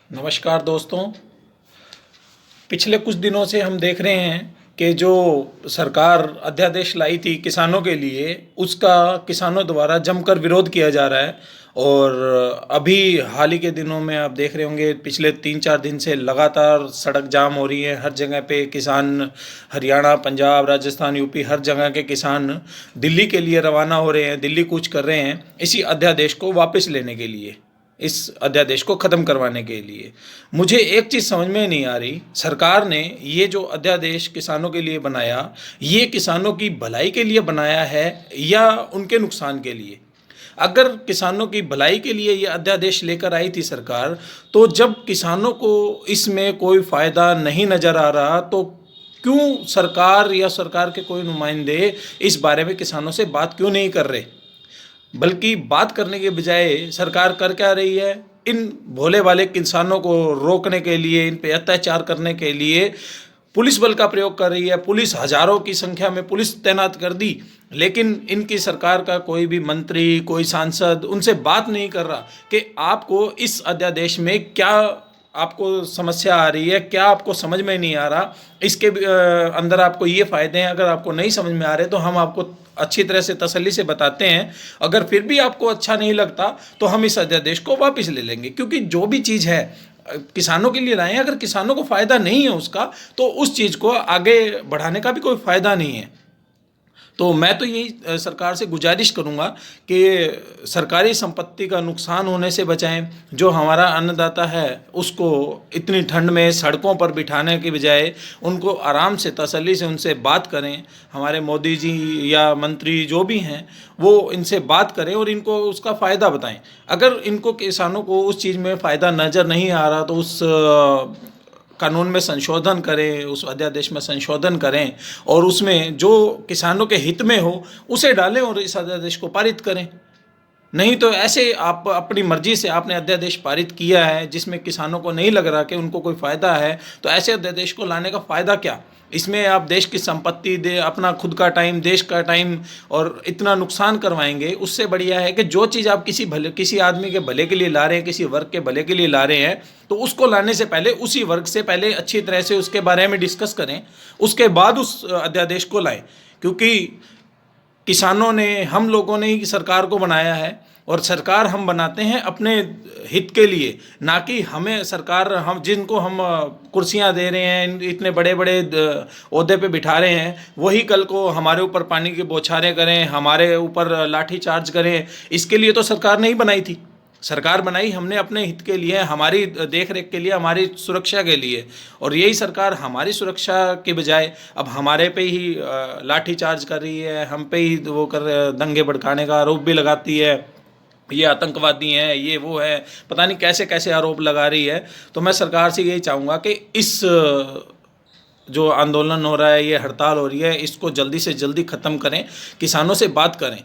नमस्कार दोस्तों। पिछले कुछ दिनों से हम देख रहे हैं कि जो सरकार अध्यादेश लाई थी किसानों के लिए, उसका किसानों द्वारा जमकर विरोध किया जा रहा है। और अभी हाल ही के दिनों में आप देख रहे होंगे, पिछले 3-4 दिन से लगातार सड़क जाम हो रही है। हर जगह पे किसान, हरियाणा, पंजाब, राजस्थान, यूपी, हर जगह के किसान दिल्ली के लिए रवाना हो रहे हैं, दिल्ली कूच कर रहे हैं इसी अध्यादेश को वापस लेने के लिए, इस अध्यादेश को ख़त्म करवाने के लिए। मुझे एक चीज़ समझ में नहीं आ रही, सरकार ने ये जो अध्यादेश किसानों के लिए बनाया, ये किसानों की भलाई के लिए बनाया है या उनके नुकसान के लिए। अगर किसानों की भलाई के लिए ये अध्यादेश लेकर आई थी सरकार, तो जब किसानों को इसमें कोई फ़ायदा नहीं नज़र आ रहा, तो क्यों सरकार या सरकार के कोई नुमाइंदे इस बारे में किसानों से बात क्यों नहीं कर रहे? बल्कि बात करने के बजाय सरकार कर क्या रही है, इन भोले भाले किसानों को रोकने के लिए, इन पे अत्याचार करने के लिए पुलिस बल का प्रयोग कर रही है। पुलिस, हजारों की संख्या में पुलिस तैनात कर दी, लेकिन इनकी सरकार का कोई भी मंत्री, कोई सांसद उनसे बात नहीं कर रहा कि आपको इस अध्यादेश में क्या आपको समस्या आ रही है, क्या आपको समझ में नहीं आ रहा, इसके अंदर आपको ये फ़ायदे हैं। अगर आपको नहीं समझ में आ रहे तो हम आपको अच्छी तरह से तसल्ली से बताते हैं। अगर फिर भी आपको अच्छा नहीं लगता तो हम इस अध्यादेश को वापस ले लेंगे, क्योंकि जो भी चीज़ है किसानों के लिए लाए हैं। अगर किसानों को फ़ायदा नहीं है उसका, तो उस चीज़ को आगे बढ़ाने का भी कोई फ़ायदा नहीं है। तो मैं तो यही सरकार से गुजारिश करूंगा कि सरकारी संपत्ति का नुकसान होने से बचाएं। जो हमारा अन्नदाता है उसको इतनी ठंड में सड़कों पर बिठाने के बजाय उनको आराम से, तसल्ली से उनसे बात करें। हमारे मोदी जी या मंत्री जो भी हैं, वो इनसे बात करें और इनको उसका फ़ायदा बताएं। अगर इनको, किसानों को उस चीज़ में फ़ायदा नज़र नहीं आ रहा, तो उस कानून में संशोधन करें, उस अध्यादेश में संशोधन करें और उसमें जो किसानों के हित में हो उसे डालें और इस अध्यादेश को पारित करें। नहीं तो ऐसे आप अपनी मर्जी से आपने अध्यादेश पारित किया है जिसमें किसानों को नहीं लग रहा कि उनको कोई फ़ायदा है, तो ऐसे अध्यादेश को लाने का फ़ायदा क्या? इसमें आप देश की संपत्ति, दे अपना खुद का टाइम, देश का टाइम और इतना नुकसान करवाएंगे। उससे बढ़िया है कि जो चीज़ आप किसी आदमी के भले के लिए ला रहे हैं, किसी वर्ग के भले के लिए ला रहे हैं, तो उसको लाने से पहले उसी वर्ग से पहले अच्छी तरह से उसके बारे में डिस्कस करें, उसके बाद उस अध्यादेश को लाएं। क्योंकि किसानों ने, हम लोगों ने ही सरकार को बनाया है और सरकार हम बनाते हैं अपने हित के लिए, ना कि हमें सरकार, हम जिनको हम कुर्सियां दे रहे हैं, इतने बड़े बड़े ओहदे पे बिठा रहे हैं, वही कल को हमारे ऊपर पानी की बौछारें करें, हमारे ऊपर लाठी चार्ज करें। इसके लिए तो सरकार नहीं बनाई थी। सरकार बनाई हमने अपने हित के लिए, हमारी देख रेख के लिए, हमारी सुरक्षा के लिए। और यही सरकार हमारी सुरक्षा के बजाय अब हमारे पे ही लाठी चार्ज कर रही है, हम पे ही वो दंगे भड़काने का आरोप भी लगाती है। ये आतंकवादी हैं, ये वो है, पता नहीं कैसे कैसे आरोप लगा रही है। तो मैं सरकार से यही चाहूँगा कि इस जो आंदोलन हो रहा है, ये हड़ताल हो रही है, इसको जल्दी से जल्दी ख़त्म करें, किसानों से बात करें।